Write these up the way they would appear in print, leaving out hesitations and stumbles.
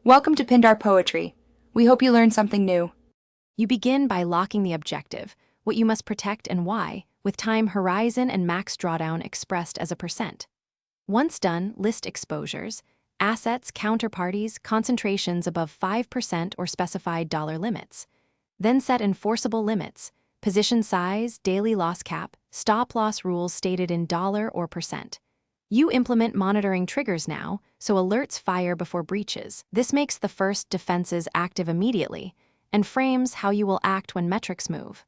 Welcome to Pindar Poetry. We hope you learned something new. You begin by locking the objective, what you must protect and why, with time horizon and max drawdown expressed as a percent. Once done, list exposures, assets, counterparties, concentrations above 5% or specified dollar limits. Then set enforceable limits, position size, daily loss cap, stop-loss rules stated in dollar or percent. You implement monitoring triggers now, so alerts fire before breaches. This makes the first defenses active immediately and frames how you will act when metrics move.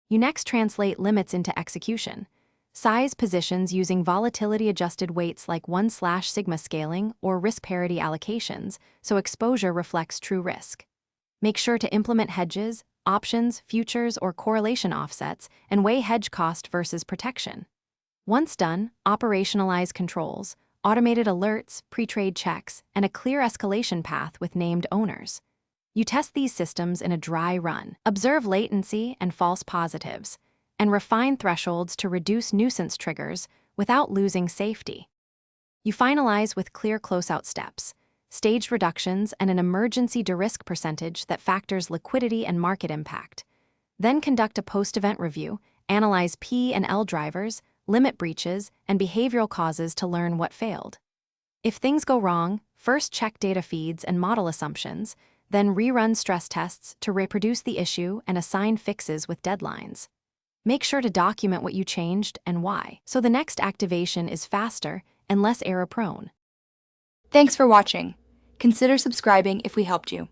You next translate limits into execution. Size positions using volatility-adjusted weights like 1/sigma scaling or risk parity allocations, so exposure reflects true risk. Make sure to implement hedges, options, futures, or correlation offsets, and weigh hedge cost versus protection. Once done, operationalize controls, automated alerts, pre-trade checks, and a clear escalation path with named owners. You test these systems in a dry run, observe latency and false positives, and refine thresholds to reduce nuisance triggers without losing safety. You finalize with clear closeout steps, staged reductions, and an emergency de-risk percentage that factors liquidity and market impact. Then conduct a post-event review, analyze P and L drivers, limit breaches, and behavioral causes to learn what failed. If things go wrong, first check data feeds and model assumptions, then rerun stress tests to reproduce the issue and assign fixes with deadlines. Make sure to document what you changed and why, so the next activation is faster and less error-prone. Thanks for watching. Consider subscribing if we helped you.